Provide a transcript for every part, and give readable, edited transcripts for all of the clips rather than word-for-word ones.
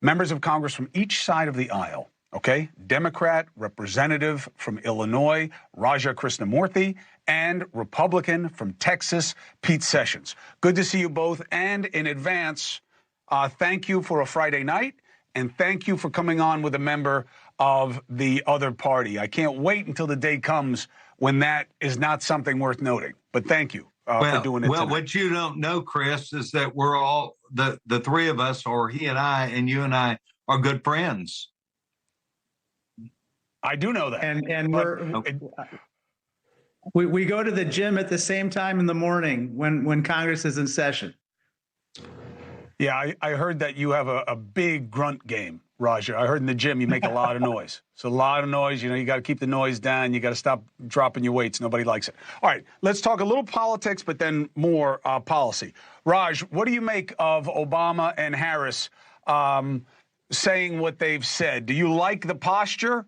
members of Congress from each side of the aisle, okay? Democrat, representative from Illinois, Raja Krishnamoorthi, and Republican from Texas, Pete Sessions. Good to see you both. And in advance, thank you for a Friday night, and thank you for coming on with a member of the other party. I can't wait until the day comes when that is not something worth noting. But thank you for doing it tonight. What you don't know, Chris, is that we're all, the three of us, or he and I, and you and I, are good friends. I do know that. And we go to the gym at the same time in the morning when Congress is in session. Yeah, I heard that you have a big grunt game, Raja. I heard in the gym you make a lot of noise. So a lot of noise, you got to keep the noise down. You got to stop dropping your weights. Nobody likes it. All right, let's talk a little politics, but then more policy. Raj, what do you make of Obama and Harris saying what they've said? Do you like the posture?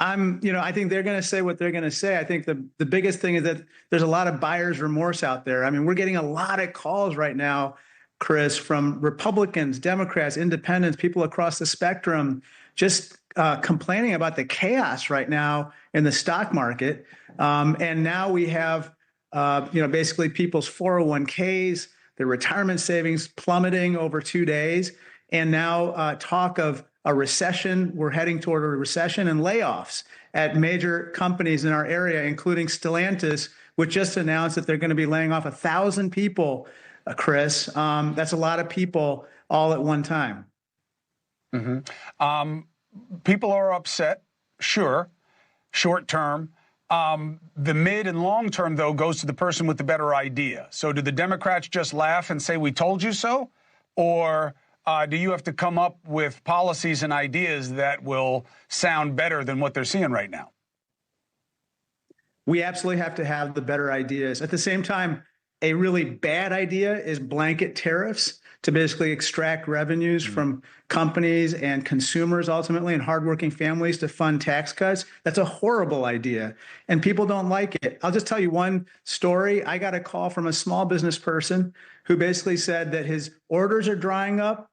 I think they're going to say what they're going to say. I think the biggest thing is that there's a lot of buyer's remorse out there. I mean, we're getting a lot of calls right now, Chris, from Republicans, Democrats, independents, people across the spectrum, just complaining about the chaos right now in the stock market. And now we have, basically people's 401ks, their retirement savings plummeting over 2 days. And now talk of a recession. We're heading toward a recession and layoffs at major companies in our area, including Stellantis, which just announced that they're going to be laying off 1,000 people, Chris. That's a lot of people all at one time. Mm-hmm. People are upset, sure, short term. The mid and long term, though, goes to the person with the better idea. So do the Democrats just laugh and say, we told you so? Or do you have to come up with policies and ideas that will sound better than what they're seeing right now? We absolutely have to have the better ideas. At the same time, a really bad idea is blanket tariffs to basically extract revenues from companies and consumers ultimately and hardworking families to fund tax cuts. That's a horrible idea, and people don't like it. I'll just tell you one story. I got a call from a small business person who basically said that his orders are drying up.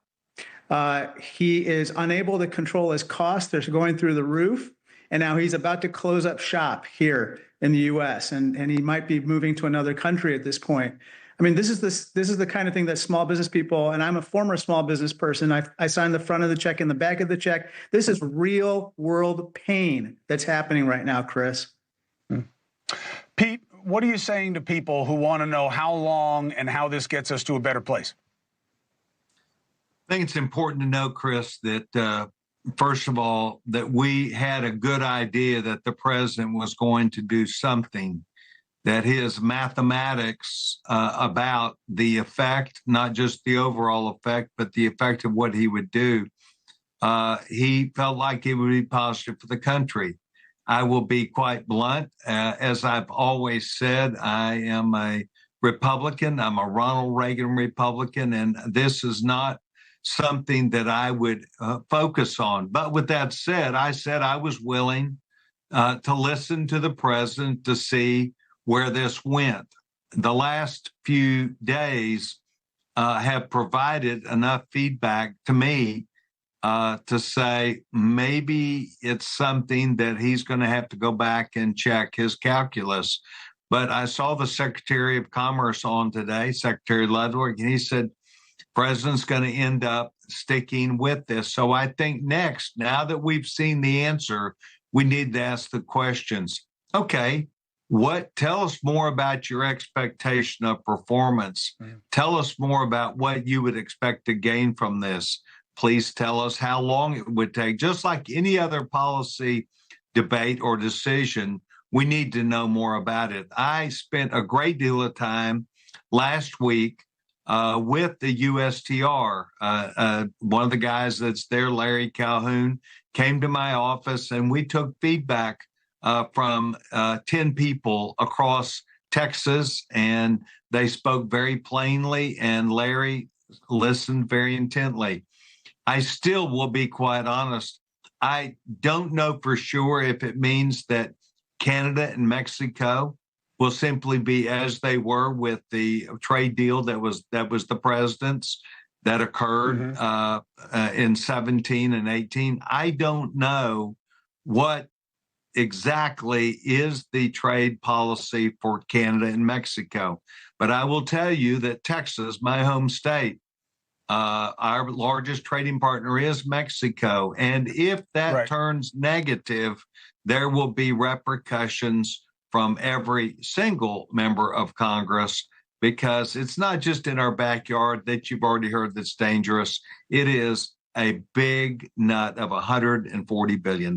He is unable to control his costs. They're going through the roof. And now he's about to close up shop here in the U.S. and he might be moving to another country at this point. I mean, this is the kind of thing that small business people, and I'm a former small business person. I signed the front of the check and the back of the check. This is real world pain that's happening right now, Chris. Pete, what are you saying to people who want to know how long and how this gets us to a better place? I think it's important to know, Chris, that first of all, that we had a good idea that the president was going to do something, that his mathematics about the effect, not just the overall effect, but the effect of what he would do, he felt like it would be positive for the country. I will be quite blunt. As I've always said, I am a Republican. I'm a Ronald Reagan Republican, and this is not something that I would focus on. But with that said I was willing to listen to the president to see where this went. The last few days have provided enough feedback to me to say maybe it's something that he's going to have to go back and check his calculus. But I saw the Secretary of Commerce on today, Secretary Ludwig, and he said, President's going to end up sticking with this. So I think next, now that we've seen the answer, we need to ask the questions. Okay, tell us more about your expectation of performance. Tell us more about what you would expect to gain from this. Please tell us how long it would take. Just like any other policy debate or decision, we need to know more about it. I spent a great deal of time last week with the USTR. One of the guys that's there, Larry Calhoun, came to my office and we took feedback from 10 people across Texas, and they spoke very plainly, and Larry listened very intently. I still will be quite honest. I don't know for sure if it means that Canada and Mexico will simply be as they were with the trade deal that was the president's, that occurred in 17 and 18. I don't know what exactly is the trade policy for Canada and Mexico, but I will tell you that Texas, my home state, our largest trading partner is Mexico. And if that turns negative, there will be repercussions from every single member of Congress, because it's not just in our backyard that you've already heard that's dangerous. It is a big nut of $140 billion.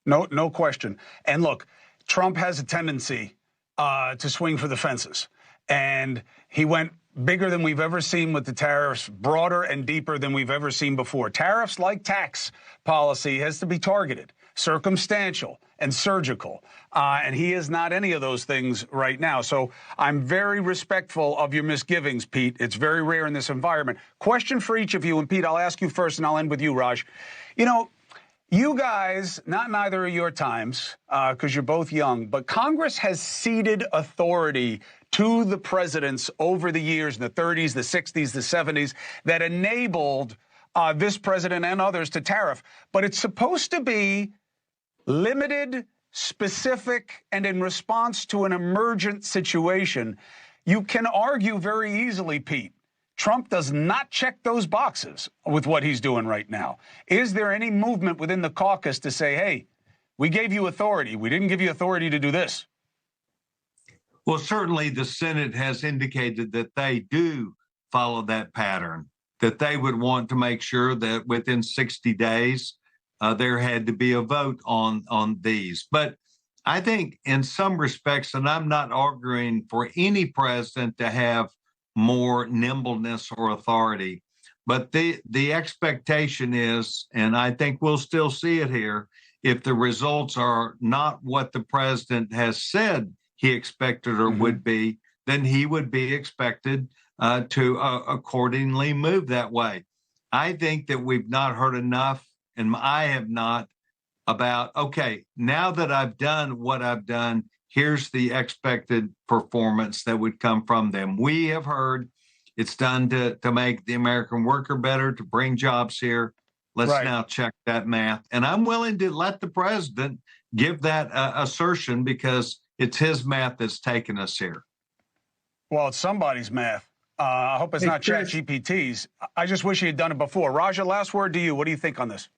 No question. And look, Trump has a tendency to swing for the fences. And he went bigger than we've ever seen with the tariffs, broader and deeper than we've ever seen before. Tariffs, like tax policy, has to be targeted, circumstantial, and surgical. And he is not any of those things right now. So I'm very respectful of your misgivings, Pete. It's very rare in this environment. Question for each of you, and Pete, I'll ask you first, and I'll end with you, Raj. You know, you guys, not in either of your times, because you're both young, but Congress has ceded authority to the presidents over the years, in the 30s, the 60s, the 70s, that enabled this president and others to tariff. But it's supposed to be limited, specific, and in response to an emergent situation. You can argue very easily, Pete, Trump does not check those boxes with what he's doing right now. Is there any movement within the caucus to say, hey, we gave you authority, we didn't give you authority to do this? Well, certainly the Senate has indicated that they do follow that pattern, that they would want to make sure that within 60 days, there had to be a vote on these. But I think in some respects, and I'm not arguing for any president to have more nimbleness or authority, but the expectation is, and I think we'll still see it here, if the results are not what the president has said he expected or would be, then he would be expected to accordingly move that way. I think that we've not heard enough, and I have not, about, okay, now that I've done what I've done, here's the expected performance that would come from them. We have heard it's done to make the American worker better, to bring jobs here. Let's now check that math. And I'm willing to let the president give that assertion, because it's his math that's taken us here. Well, it's somebody's math. I hope it's not ChatGPT's. I just wish he had done it before. Raja, last word to you. What do you think on this?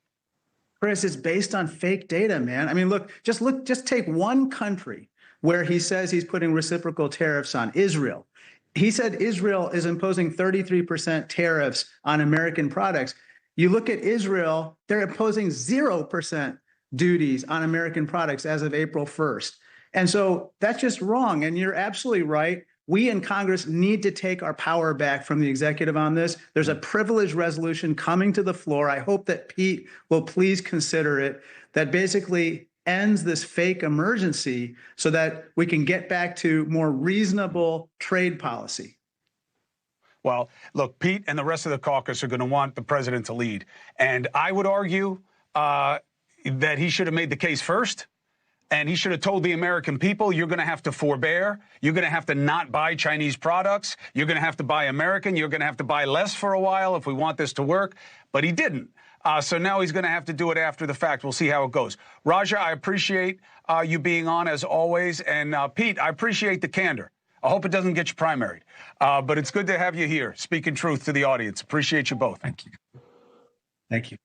Chris, it's based on fake data, man. I mean, just take one country where he says he's putting reciprocal tariffs on, Israel. He said Israel is imposing 33% tariffs on American products. You look at Israel, they're imposing 0% duties on American products as of April 1st. And so that's just wrong. And you're absolutely right. We in Congress need to take our power back from the executive on this. There's a privilege resolution coming to the floor. I hope that Pete will please consider it, that basically ends this fake emergency so that we can get back to more reasonable trade policy. Well, look, Pete and the rest of the caucus are going to want the president to lead. And I would argue that he should have made the case first. And he should have told the American people, you're going to have to forbear. You're going to have to not buy Chinese products. You're going to have to buy American. You're going to have to buy less for a while if we want this to work. But he didn't. So now he's going to have to do it after the fact. We'll see how it goes. Raja, I appreciate you being on as always. And Pete, I appreciate the candor. I hope it doesn't get you primaried. But it's good to have you here, speaking truth to the audience. Appreciate you both. Thank you. Thank you.